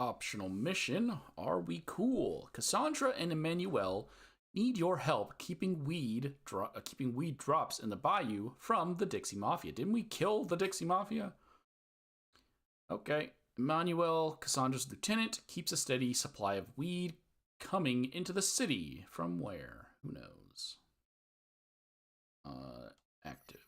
Optional mission. Are we cool? Cassandra and Emmanuel need your help keeping weed drops in the bayou from the Dixie Mafia. Didn't we kill the Dixie Mafia? Okay. Emmanuel, Cassandra's lieutenant, keeps a steady supply of weed coming into the city. From where? Who knows? Active.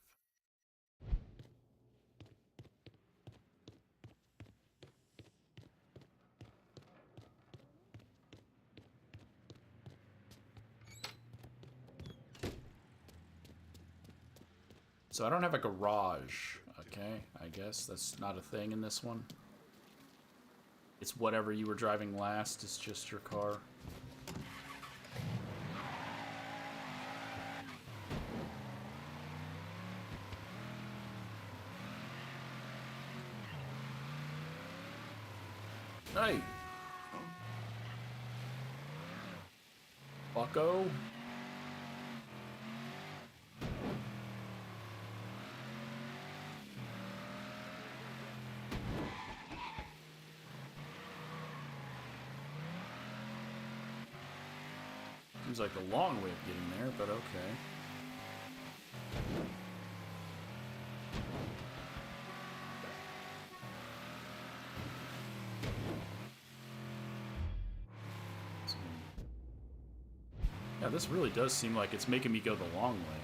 So I don't have a garage, okay? I guess that's not a thing in this one. It's whatever you were driving last, it's just your car. Hey! Bucko? Seems like a long way of getting there, but okay. Yeah, this really does seem like it's making me go the long way.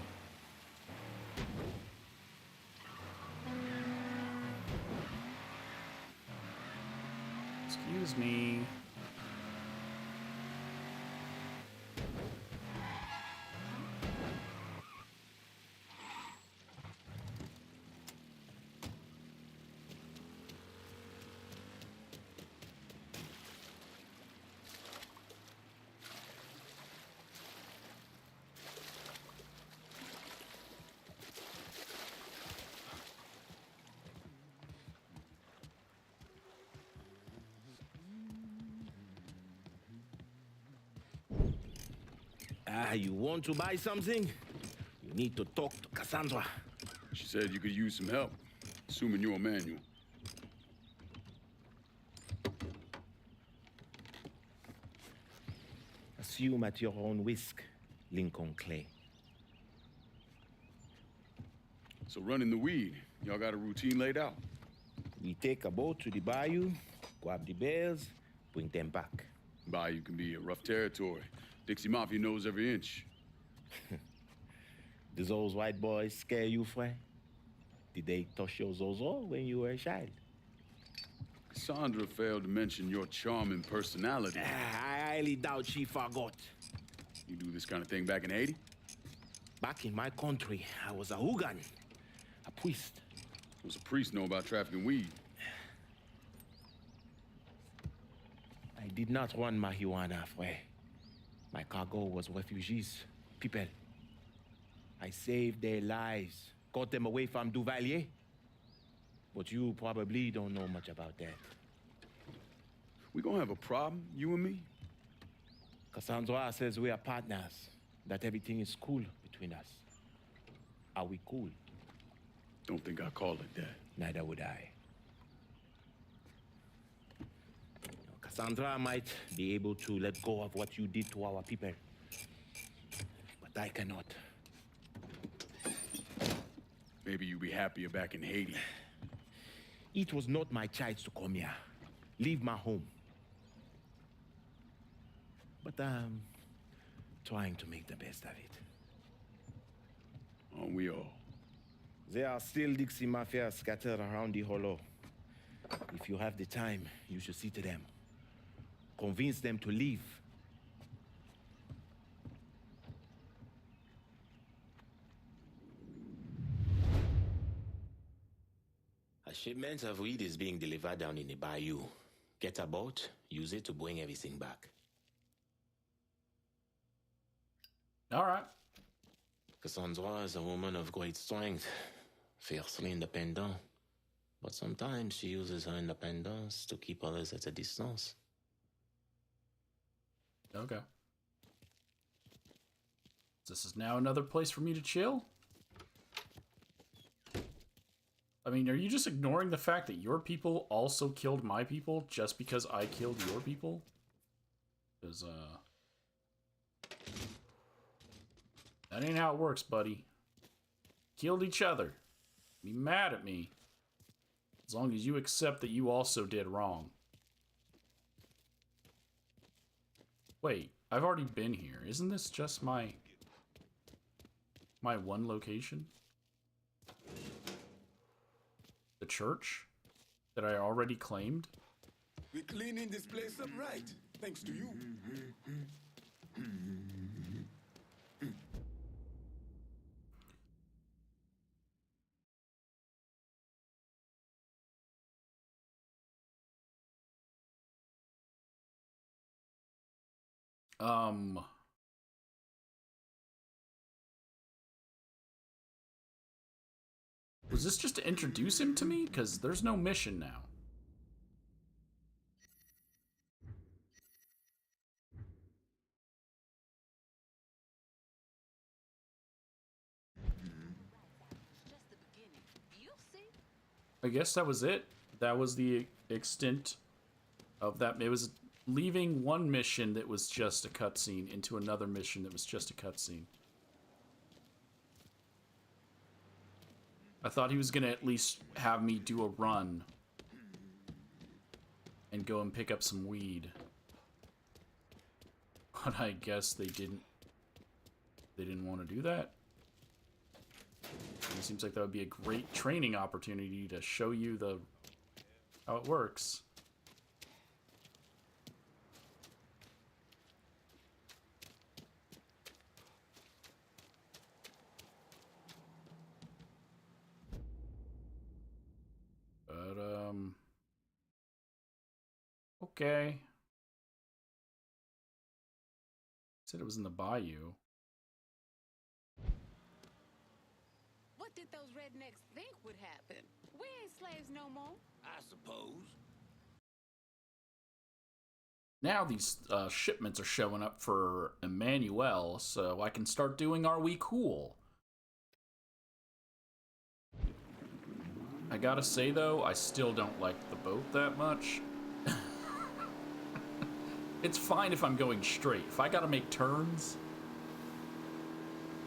Excuse me. You want to buy something? You need to talk to Cassandra. She said you could use some help, assuming you're Emmanuel. Assume at your own risk, Lincoln Clay. So running the weed, y'all got a routine laid out? We take a boat to the bayou, grab the bears, bring them back. Bayou can be a rough territory. Dixie Mafia knows every inch. Do those white boys scare you, Fred? Did they touch your zozo when you were a child? Cassandra failed to mention your charming personality. I highly doubt she forgot. You do this kind of thing back in Haiti? Back in my country, I was a hooligan, a priest. Does a priest know about trafficking weed? I did not run marijuana, Fred. My cargo was refugees, people. I saved their lives, got them away from Duvalier. But you probably don't know much about that. We gonna have a problem, you and me? Cassandra says we are partners, that everything is cool between us. Are we cool? Don't think I call it that. Neither would I. Cassandra might be able to let go of what you did to our people. But I cannot. Maybe you'd be happier back in Haiti. It was not my choice to come here. Leave my home. But I'm trying to make the best of it. Aren't we all? There are still Dixie Mafia scattered around the hollow. If you have the time, you should see to them. Convince them to leave. A shipment of weed is being delivered down in the bayou. Get a boat, use it to bring everything back. All right. Cassandra is a woman of great strength, fiercely independent. But sometimes she uses her independence to keep others at a distance. Okay. This is now another place for me to chill? I mean, are you just ignoring the fact that your people also killed my people just because I killed your people? Because, that ain't how it works, buddy. Killed each other. Be mad at me. As long as you accept that you also did wrong. Wait, I've already been here. Isn't this just my one location? The church that I already claimed? We're cleaning this place up right, thanks to you. Was this just to introduce him to me? Because there's no mission now. I guess that was it. That was the extent of that. It was leaving one mission that was just a cutscene into another mission that was just a cutscene. I thought he was gonna at least have me do a run and go and pick up some weed. But I guess they didn't want to do that. It seems like that would be a great training opportunity to show you how it works. But, okay. Said it was in the bayou. What did those rednecks think would happen? We ain't slaves no more. I suppose. Now these shipments are showing up for Emmanuel, so I can start doing Are We Cool? I gotta say though, I still don't like the boat that much. It's fine if I'm going straight. If I gotta make turns,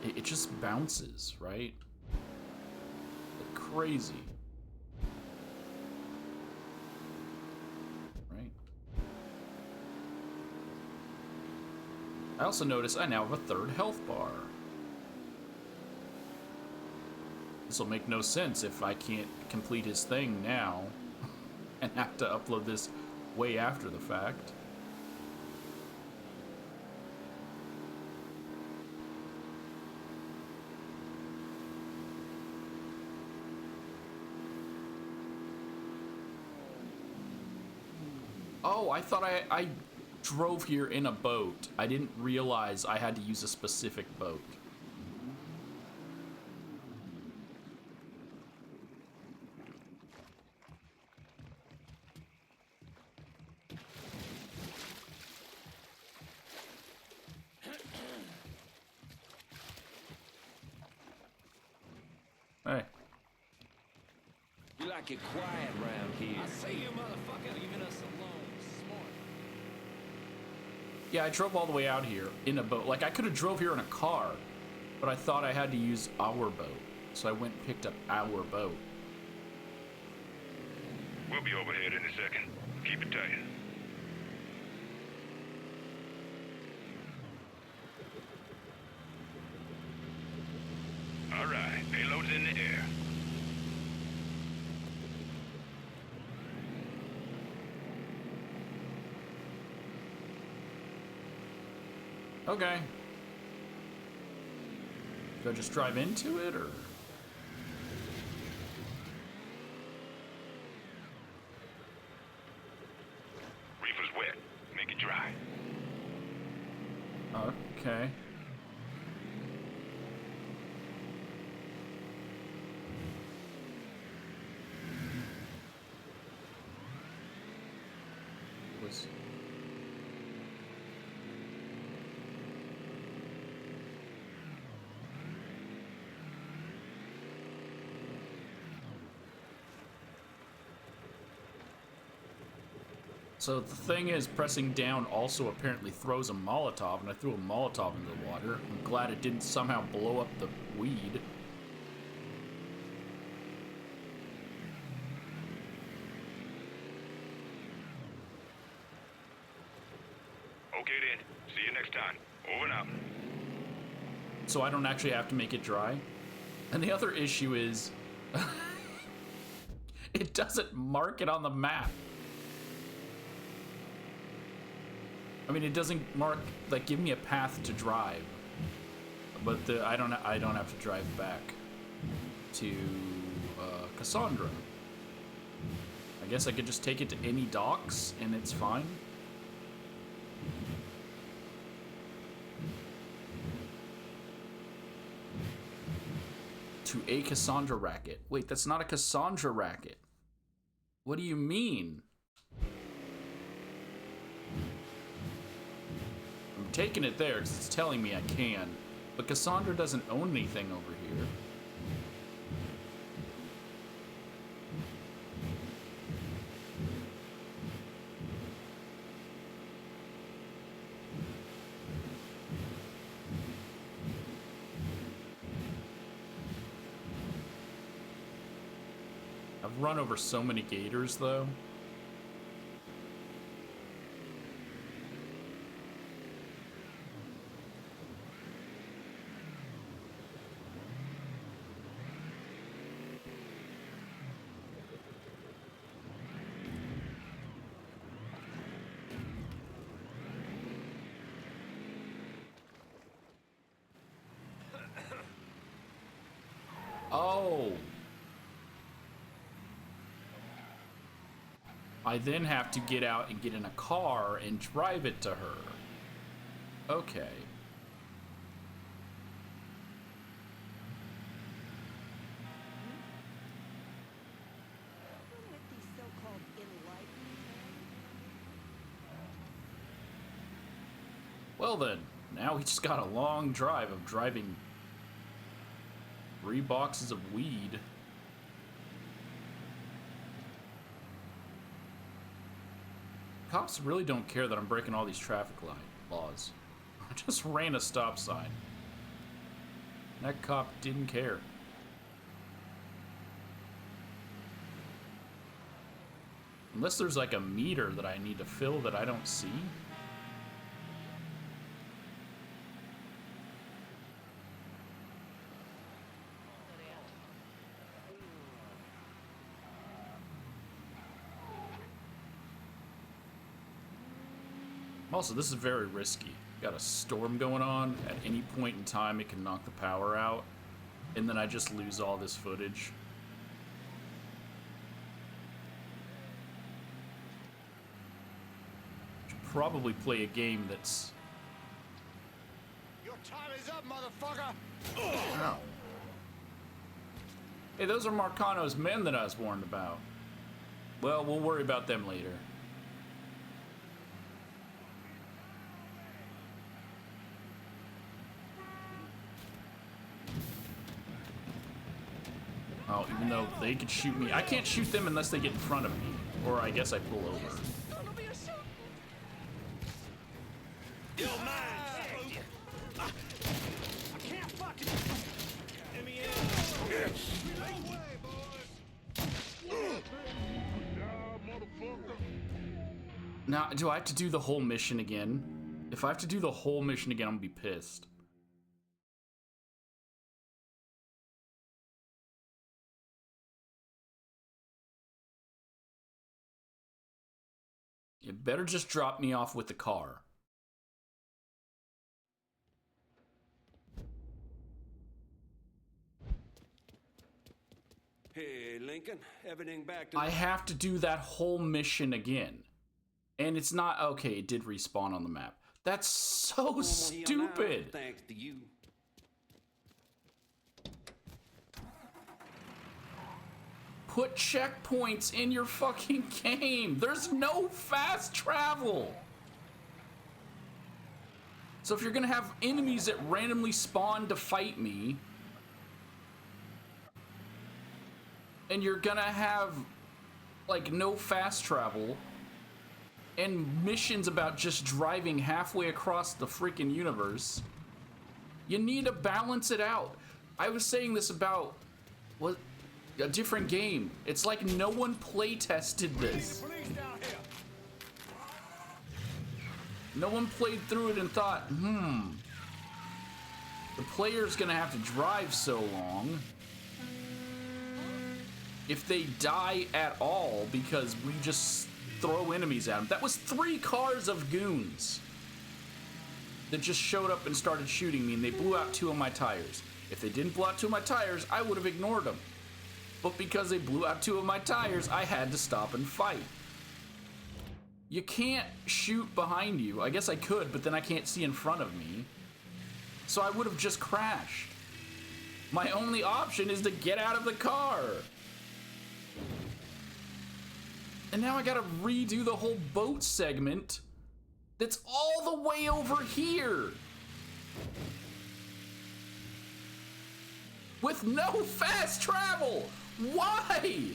it just bounces, right? Like crazy. Right? I also notice I now have a third health bar. This will make no sense if I can't complete his thing now and have to upload this way after the fact. Oh, I thought I drove here in a boat. I didn't realize I had to use a specific boat. Hey. You like it quiet around here. I say you motherfucker, leaving us alone. Smart. Yeah, I drove all the way out here in a boat. Like, I could have drove here in a car, but I thought I had to use our boat. So I went and picked up our boat. We'll be overhead in a second. Keep it tight. All right, payload's in the air. Okay. Do I just drive into it, or? Reefer's wet. Make it dry. Okay. Was So the thing is, pressing down also apparently throws a Molotov, and I threw a Molotov into the water. I'm glad it didn't somehow blow up the weed. Okay then. See you next time. Over and out. So I don't actually have to make it dry. And the other issue is, it doesn't mark it on the map. I mean, it doesn't mark, like, give me a path to drive, but I don't have to drive back to Cassandra. I guess I could just take it to any docks and it's fine. To a Cassandra racket. Wait, that's not a Cassandra racket. What do you mean? I'm taking it there because it's telling me I can, but Cassandra doesn't own anything over here. I've run over so many gators though. Oh. I then have to get out and get in a car and drive it to her. Okay. Well then, now we just got a long drive of driving 3 boxes of weed. Cops really don't care that I'm breaking all these traffic laws. I just ran a stop sign. That cop didn't care. Unless there's like a meter that I need to fill that I don't see. Also, this is very risky. Got a storm going on. At any point in time, it can knock the power out. And then I just lose all this footage. Should probably play a game that's... Your time is up, motherfucker! Ow. Hey, those are Marcano's men that I was warned about. Well, we'll worry about them later. Oh, even though they could shoot me. I can't shoot them unless they get in front of me. Or I guess I pull over. You're mine! I can't fucking... Let me in! No way, boys! Now, do I have to do the whole mission again? If I have to do the whole mission again, I'm gonna be pissed. You better just drop me off with the car. Hey, Lincoln, everything back to... I have to do that whole mission again. And it's not... Okay, it did respawn on the map. That's so stupid. Thanks to you. Put checkpoints in your fucking game. There's no fast travel. So if you're gonna have enemies that randomly spawn to fight me, and you're gonna have like no fast travel, and missions about just driving halfway across the freaking universe. You need to balance it out. I was saying this about what a different game. It's like no one play tested this. No one played through it and thought, the player's gonna have to drive so long. If they die at all because we just throw enemies at them. That was 3 cars of goons that just showed up and started shooting me, and they blew out 2 of my tires. If they didn't blow out 2 of my tires, I would have ignored them. But because they blew out 2 of my tires, I had to stop and fight. You can't shoot behind you. I guess I could, but then I can't see in front of me. So I would have just crashed. My only option is to get out of the car. And now I gotta redo the whole boat segment that's all the way over here. With no fast travel. Why?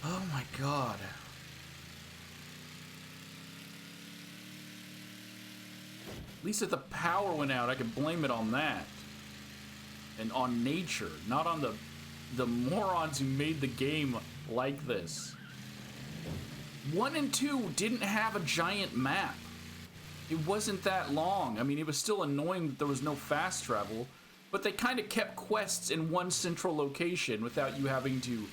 Oh my god. At least if the power went out, I could blame it on that. And on nature, not on the morons who made the game like this. 1 and 2 didn't have a giant map. It wasn't that long. I mean, it was still annoying that there was no fast travel, but they kind of kept quests in one central location without you having to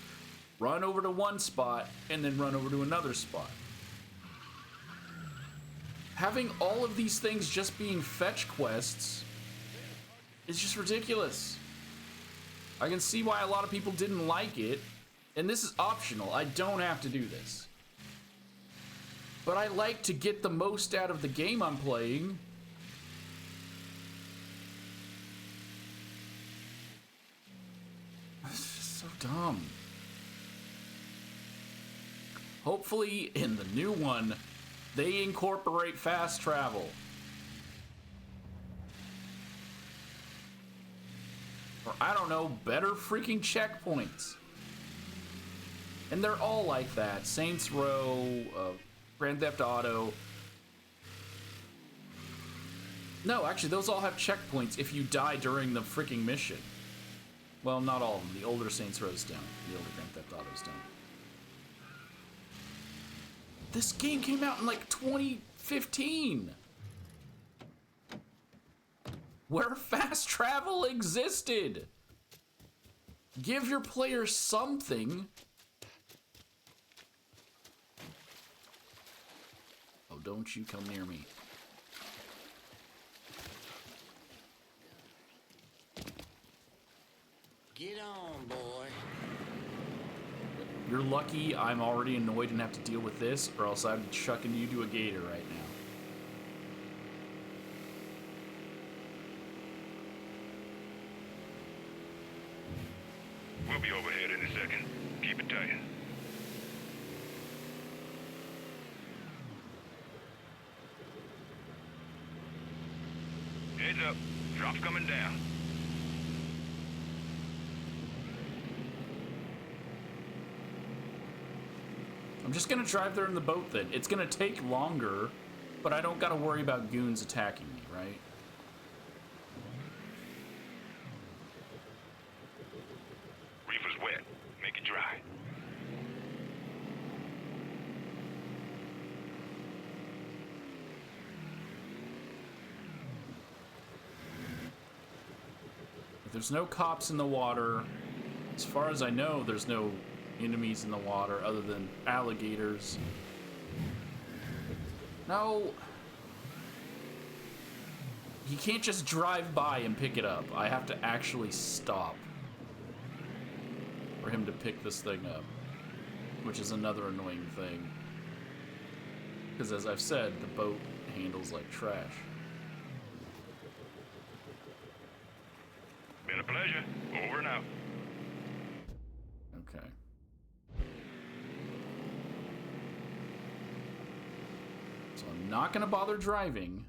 run over to one spot and then run over to another spot. Having all of these things just being fetch quests is just ridiculous. I can see why a lot of people didn't like it, and this is optional. I don't have to do this. But I like to get the most out of the game I'm playing. This is so dumb. Hopefully, in the new one, they incorporate fast travel. Or, I don't know, better freaking checkpoints. And they're all like that. Saints Row, Grand Theft Auto. No, actually, those all have checkpoints if you die during the freaking mission. Well, not all of them. The older Saints Row's don't. The older Grand Theft Autos don't. This game came out in like 2015. Where fast travel existed. Give your players something. Oh, don't you come near me. Get on, boy. You're lucky I'm already annoyed and have to deal with this, or else I'd be chucking you to a gator right now. We'll be overhead in a second. Keep it tight. Heads up. Drop's coming down. I'm just gonna drive there in the boat then. It's gonna take longer, but I don't gotta worry about goons attacking me, right? Reefer's wet. Make it dry. If there's no cops in the water, as far as I know, there's no enemies in the water other than alligators. No. You can't just drive by and pick it up. I have to actually stop for him to pick this thing up, which is another annoying thing. Because as I've said, the boat handles like trash. Been a pleasure. Over and out. Okay. So I'm not gonna bother driving.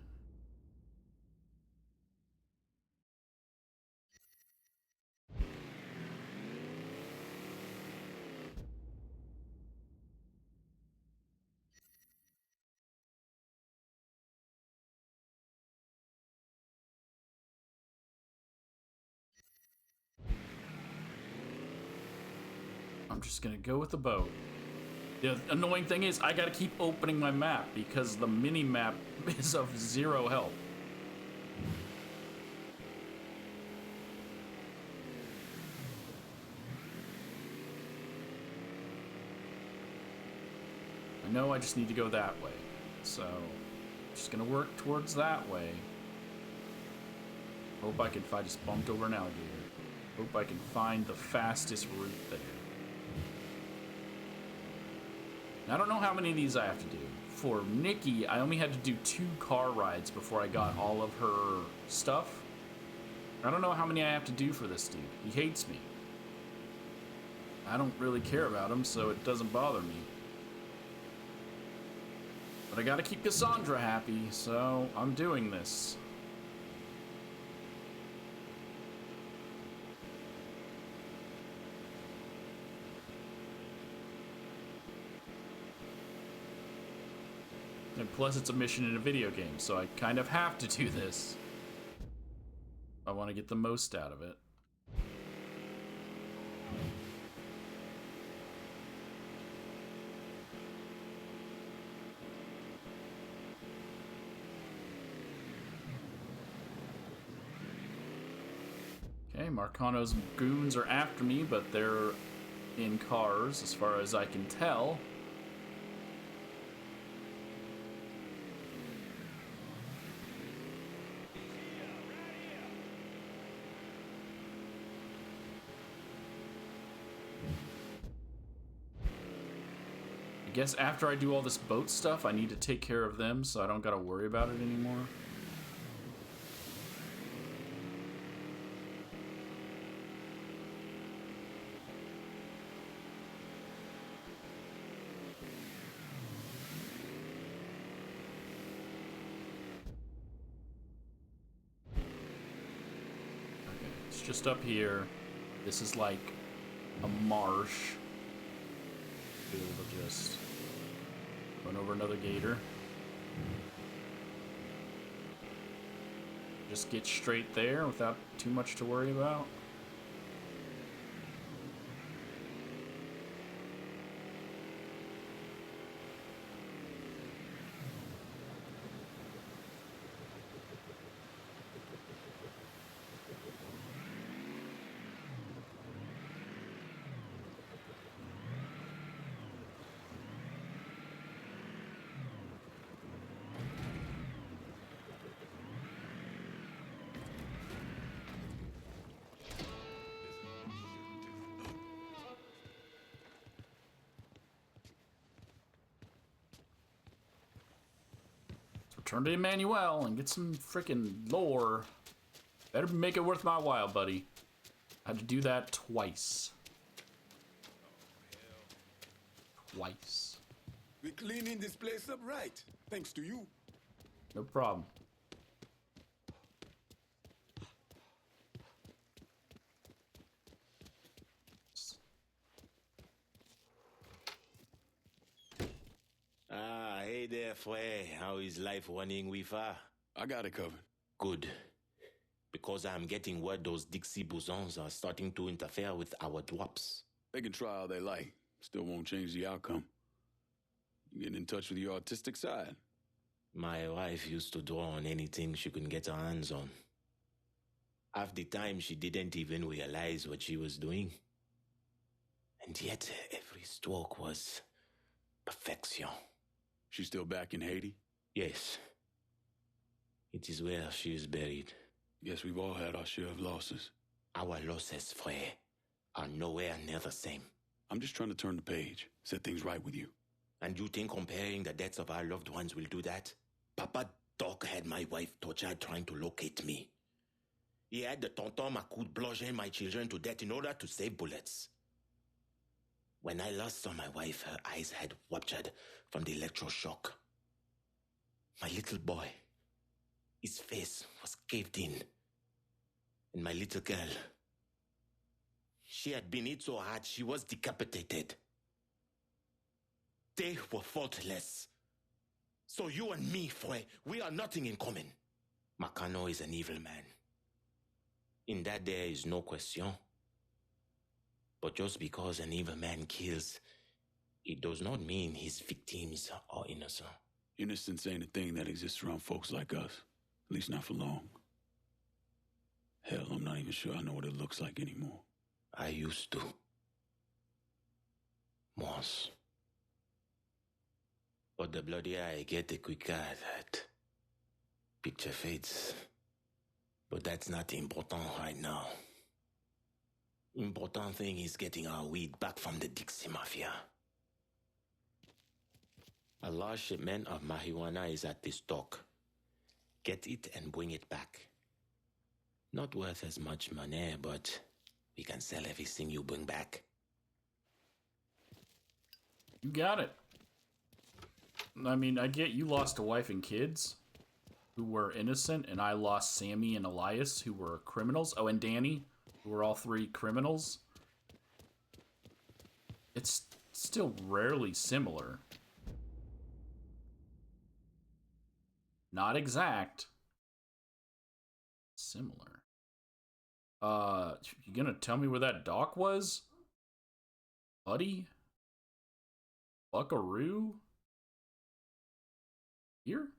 I'm just gonna go with the boat. The annoying thing is I gotta keep opening my map because the mini map is of zero help. I know I just need to go that way, so I'm just gonna work towards that way. Hope I can find. I just bumped over an alligator. Hope I can find the fastest route there. And I don't know how many of these I have to do. For Nikki, I only had to do 2 car rides before I got all of her stuff. I don't know how many I have to do for this dude. He hates me. I don't really care about him, so it doesn't bother me. But I gotta keep Cassandra happy, so I'm doing this. And plus it's a mission in a video game, so I kind of have to do this. I want to get the most out of it. Okay, Marcano's goons are after me, but they're in cars as far as I can tell. I guess after I do all this boat stuff, I need to take care of them so I don't gotta worry about it anymore. Okay, it's just up here. This is like a marsh. Be able to just run over another gator. Just get straight there without too much to worry about. Return to Emmanuel and get some freaking lore. Better make it worth my while, buddy. I had to do that twice. Twice. We're cleaning this place up right, thanks to you. No problem. Ah, hey there, Frey. How is life running with her? I got it covered. Good. Because I'm getting word those Dixie bosons are starting to interfere with our drops. They can try all they like. Still won't change the outcome. You get in touch with your artistic side. My wife used to draw on anything she could get her hands on. Half the time, she didn't even realize what she was doing. And yet, every stroke was perfection. She's still back in Haiti? Yes. It is where she is buried. Guess we've all had our share of losses. Our losses, Frey, are nowhere near the same. I'm just trying to turn the page, set things right with you. And you think comparing the deaths of our loved ones will do that? Papa Doc had my wife tortured trying to locate me. He had the tonton Macoute bludgeon my children to death in order to save bullets. When I last saw my wife, her eyes had ruptured from the electroshock. My little boy, his face was caved in. And my little girl, she had been hit so hard she was decapitated. They were faultless. So you and me, Frey, we are nothing in common. Marcano is an evil man. In that there is no question. But just because an evil man kills, it does not mean his victims are innocent. Innocence ain't a thing that exists around folks like us. At least not for long. Hell, I'm not even sure I know what it looks like anymore. I used to. Once. But the bloodier I get, the quicker that picture fades. But that's not important right now. Important thing is getting our weed back from the Dixie Mafia. A large shipment of marijuana is at this dock. Get it and bring it back. Not worth as much money, but we can sell everything you bring back. You got it. I mean, I get you lost a wife and kids who were innocent, and I lost Sammy and Elias who were criminals. Oh, and Danny, who were all three criminals. It's still rarely similar. Not exact. Similar. You gonna tell me where that dock was? Buddy? Buckaroo? Here?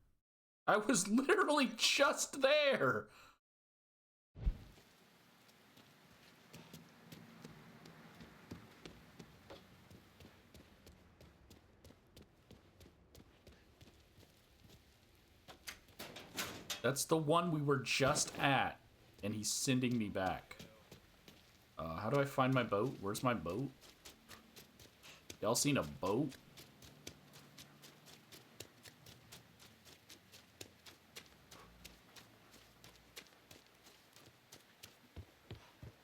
I was literally just there! That's the one we were just at, and he's sending me back. How do I find my boat? Where's my boat? Y'all seen a boat?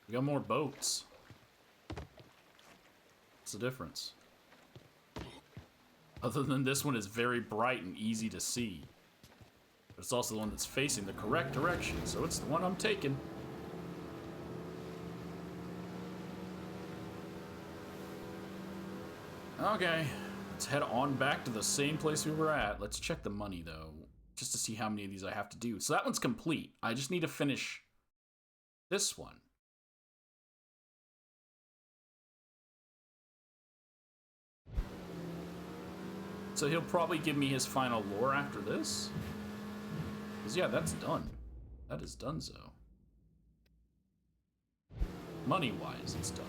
We got more boats. What's the difference? Other than this one is very bright and easy to see. But it's also the one that's facing the correct direction, so it's the one I'm taking. Okay, let's head on back to the same place we were at. Let's check the money, though, just to see how many of these I have to do. So that one's complete. I just need to finish this one. So he'll probably give me his final lore after this. Because, yeah, that's done. That is done, so. Money-wise, it's done.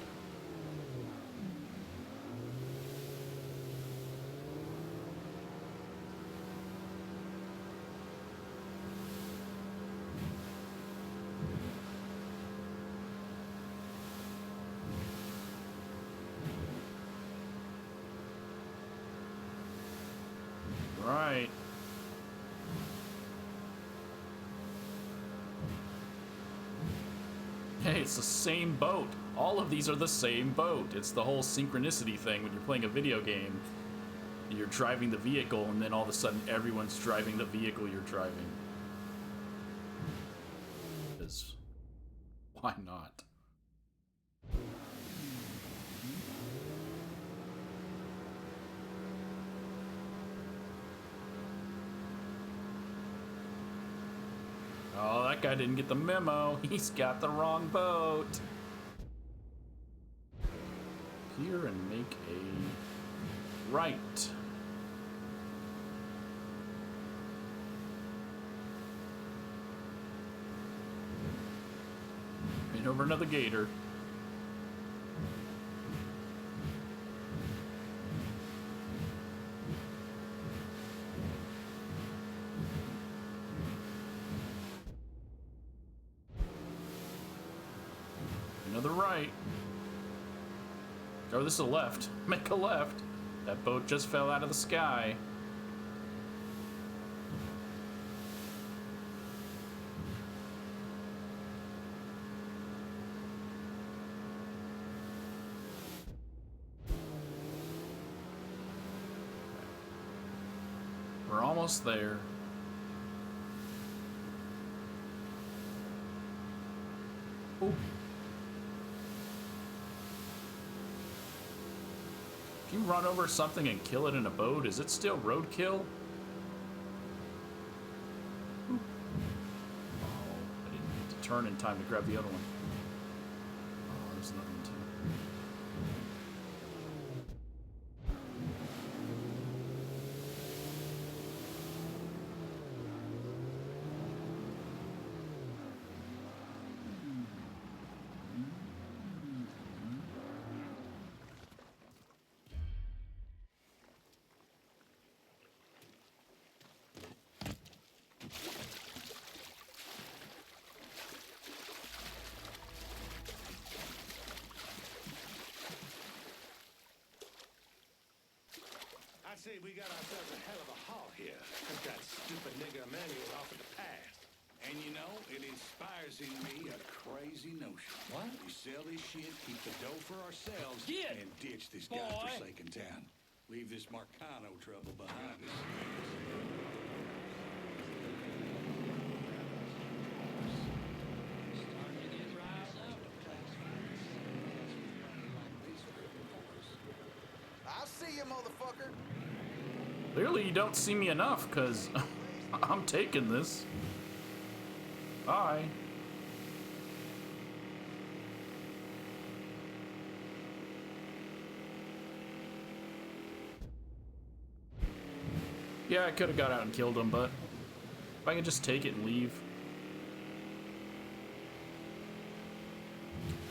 Right. Hey, it's the same boat. All of these are the same boat. It's the whole synchronicity thing when you're playing a video game. You're driving the vehicle, and then all of a sudden everyone's driving the vehicle you're driving. Because why not? Oh, that guy didn't get the memo. He's got the wrong boat. Here and make a right. And over another gator. Another right. Oh, this is a left. Make a left. That boat just fell out of the sky. We're almost there. Ooh. If you run over something and kill it in a boat, is it still roadkill? Oh, I didn't need to turn in time to grab the other one. Oh, there's another one too. say we got ourselves a hell of a haul here. Took that stupid nigger Emmanuel off at the pass. And you know, it inspires in me a crazy notion. What? We sell this shit, keep the dough for ourselves, and ditch this godforsaken town. Leave this Marcano trouble behind us. I'll see you, motherfucker. Clearly you don't see me enough, because I'm taking this. Bye. Yeah, I could have got out and killed him, but if I could just take it and leave.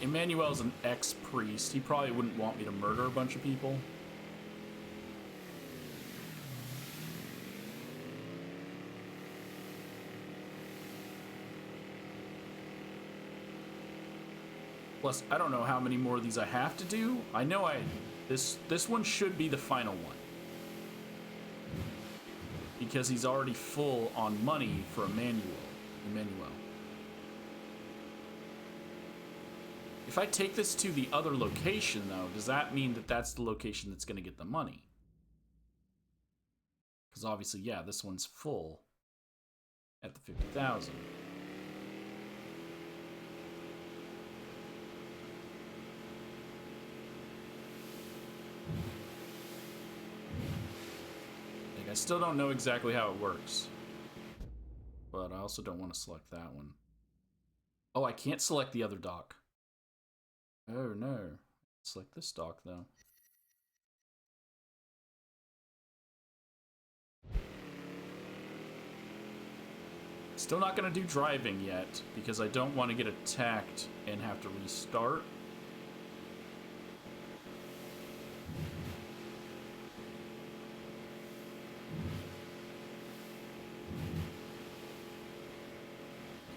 Emmanuel's an ex-priest. He probably wouldn't want me to murder a bunch of people. Plus, I don't know how many more of these I have to do. I know this one should be the final one. Because he's already full on money for Emmanuel. If I take this to the other location, though, does that mean that that's the location that's going to get the money? Because obviously, yeah, this one's full at the 50,000. I still don't know exactly how it works. But I also don't want to select that one. Oh, I can't select the other dock. Oh no. Select this dock though. Still not gonna do driving yet because I don't want to get attacked and have to restart.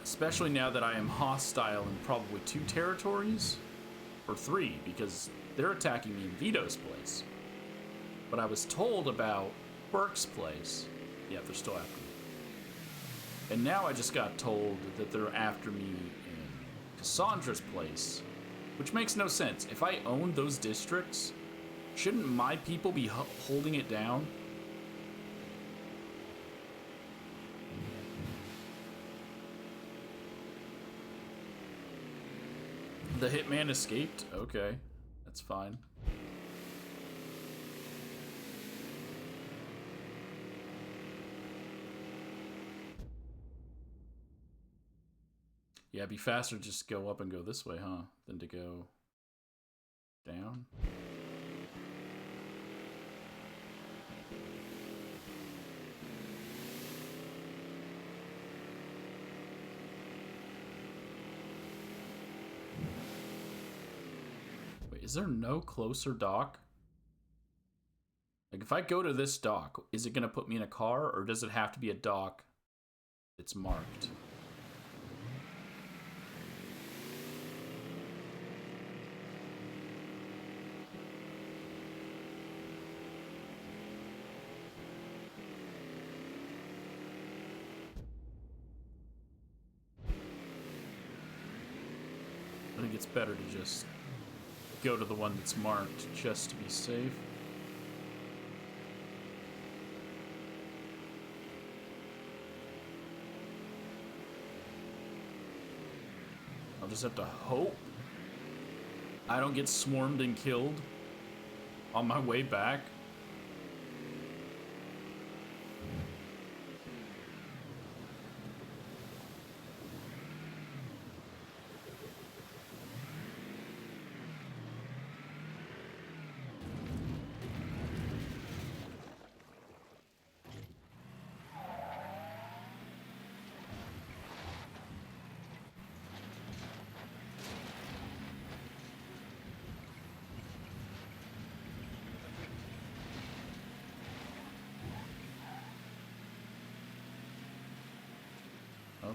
Especially now that I am hostile in probably 2 territories, or 3, because they're attacking me in Vito's place. But I was told about Burke's place. Yeah, they're still after me. And now I just got told that they're after me in Cassandra's place, which makes no sense. If I own those districts, shouldn't my people be holding it down? The hitman escaped? Okay, that's fine. Yeah, it'd be faster to just go up and go this way, huh? Than to go down. Is there no closer dock? Like, if I go to this dock, is it going to put me in a car, or does it have to be a dock that's marked? I think it's better to just go to the one that's marked just to be safe. I'll just have to hope I don't get swarmed and killed on my way back.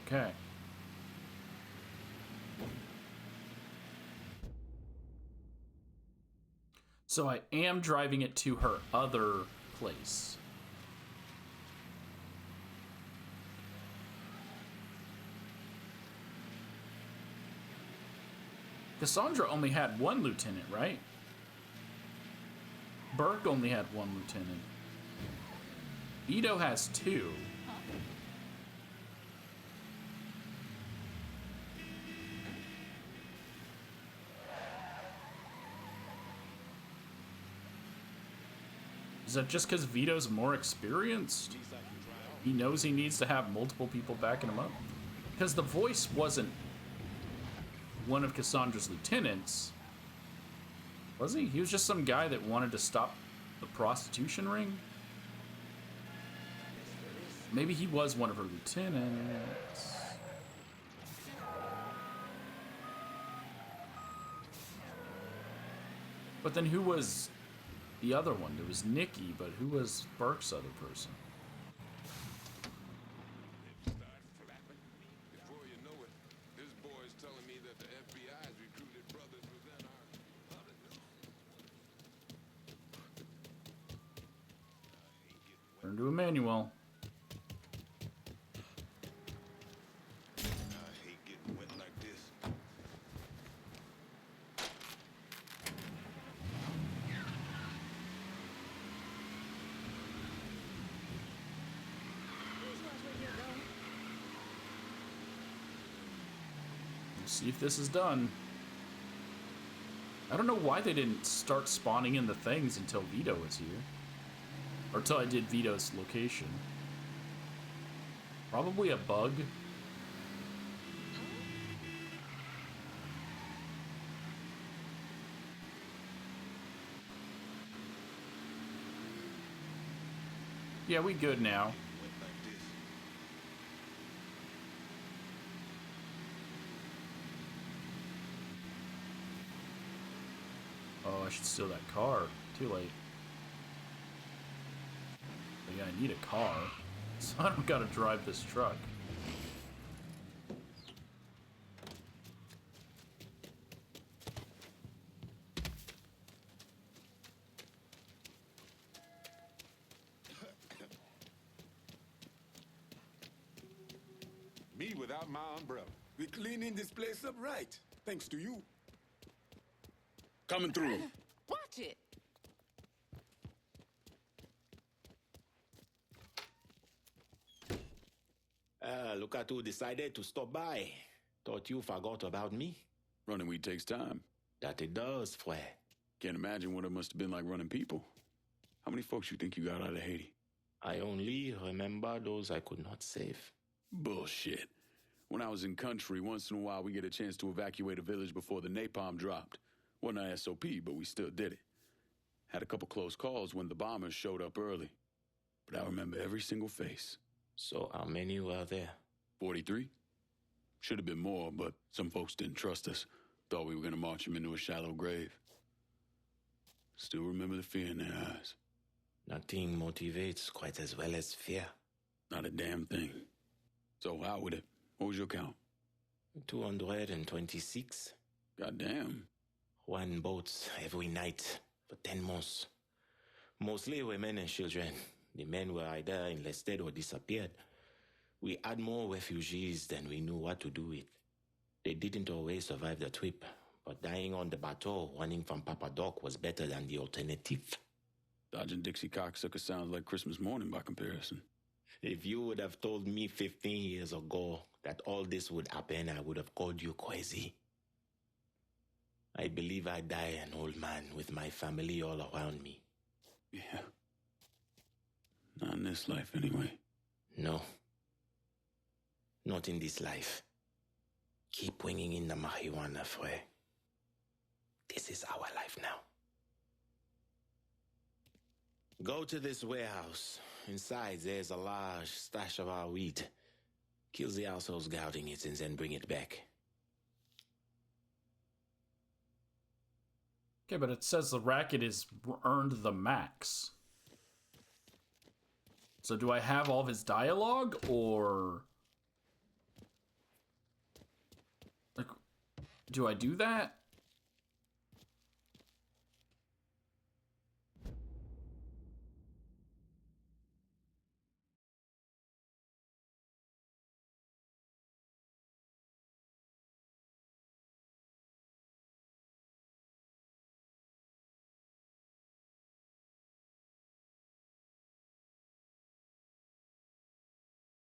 Okay. So I am driving it to her other place. Cassandra only had one lieutenant, right? Burke only had one lieutenant. Vito has two. Is that just because Vito's more experienced? He knows he needs to have multiple people backing him up? Because the voice wasn't one of Cassandra's lieutenants. Was he? He was just some guy that wanted to stop the prostitution ring? Maybe he was one of her lieutenants. But then who was the other one? There was Nikki, but who was Burke's other person? Turn to Emmanuel. See if this is done. I don't know why they didn't start spawning in the things until Vito was here. Or until I did Vito's location. Probably a bug. Yeah, we good now. Oh, I should steal that car. Too late. But yeah, I need a car, so I don't gotta drive this truck. Me without my umbrella. We're cleaning this place up right, thanks to you. Coming through. Watch it. Look at who decided to stop by. Thought you forgot about me. Running weed takes time. That it does, Fwe. Can't imagine what it must have been like running people. How many folks you think you got out of Haiti? I only remember those I could not save. Bullshit. When I was in country, once in a while we get a chance to evacuate a village before the napalm dropped. Wasn't our SOP, but we still did it. Had a couple close calls when the bombers showed up early. But I remember every single face. So how many were there? 43? Should have been more, but some folks didn't trust us. Thought we were going to march them into a shallow grave. Still remember the fear in their eyes. Nothing motivates quite as well as fear. Not a damn thing. So how with it? What was your count? 226. Goddamn. One boat every night for 10 months. Mostly women and children. The men were either enlisted or disappeared. We had more refugees than we knew what to do with. They didn't always survive the trip, but dying on the bateau running from Papa Doc was better than the alternative. Dodging Dixie cocksucker sounds like Christmas morning by comparison. If you would have told me 15 years ago that all this would happen, I would have called you crazy. I believe I die an old man with my family all around me. Yeah. Not in this life, anyway. No. Not in this life. Keep bringing in the marijuana, Fwe. This is our life now. Go to this warehouse. Inside, there's a large stash of our weed. Kill the assholes guarding it and then bring it back. Okay, but it says the racket is earned the max. So do I have all of his dialogue, or... like, do I do that?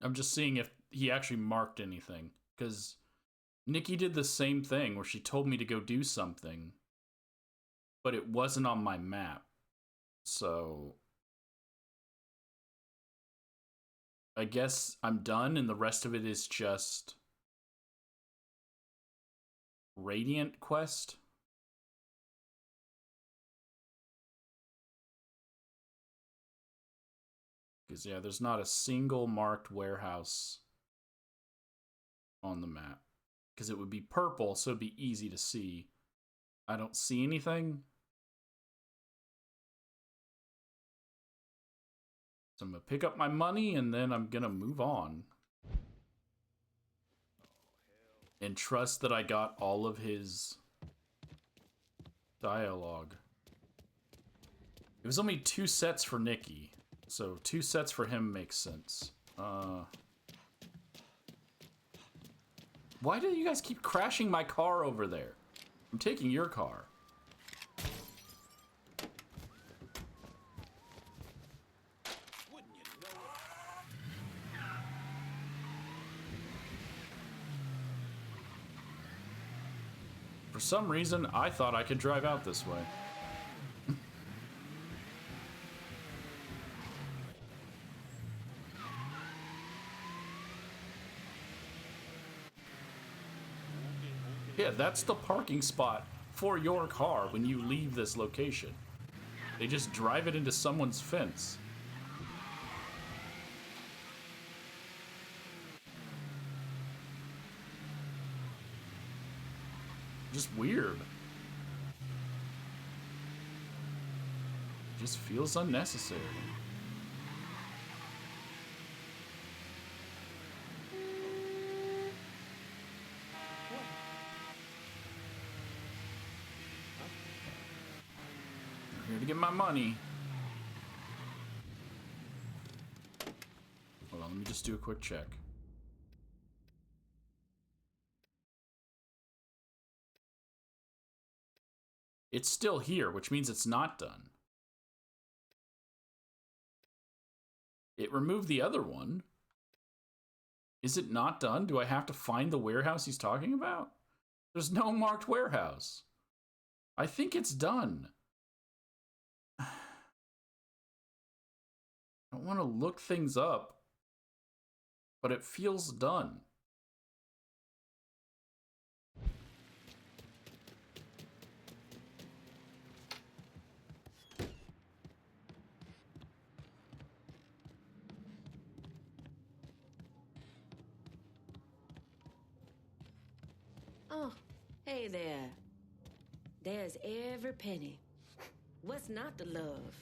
I'm just seeing if he actually marked anything. Because Nikki did the same thing where she told me to go do something, but it wasn't on my map. So I guess I'm done and the rest of it is just Radiant quest. Because, yeah, there's not a single marked warehouse on the map. Because it would be purple, so it'd be easy to see. I don't see anything. So I'm going to pick up my money, and then I'm going to move on. And trust that I got all of his dialogue. It was only 2 sets for Nikki. So 2 sets for him makes sense. Why do you guys keep crashing my car over there? I'm taking your car. For some reason, I thought I could drive out this way. Yeah, that's the parking spot for your car when you leave this location. They just drive it into someone's fence. Just weird. Just feels unnecessary. I'm here to get my money. Hold on, let me just do a quick check. It's still here, which means it's not done. It removed the other one. Is it not done? Do I have to find the warehouse he's talking about? There's no marked warehouse. I think it's done. I don't want to look things up, but it feels done. Oh, hey there. There's every penny. What's not to love?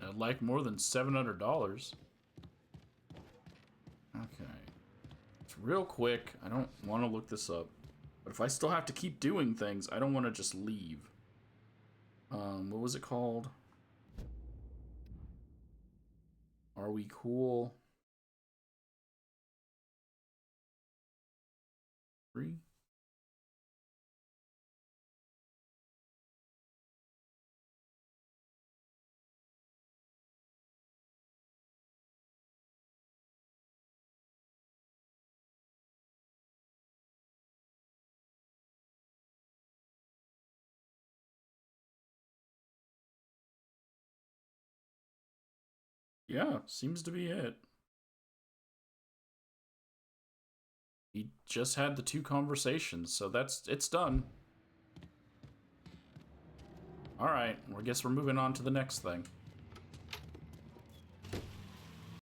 I'd like more than $700. Okay. It's real quick. I don't want to look this up. But if I still have to keep doing things, I don't want to just leave. What was it called? Are we cool? 3? Yeah, seems to be it. He just had the 2 conversations, so it's done. Alright, well, I guess we're moving on to the next thing.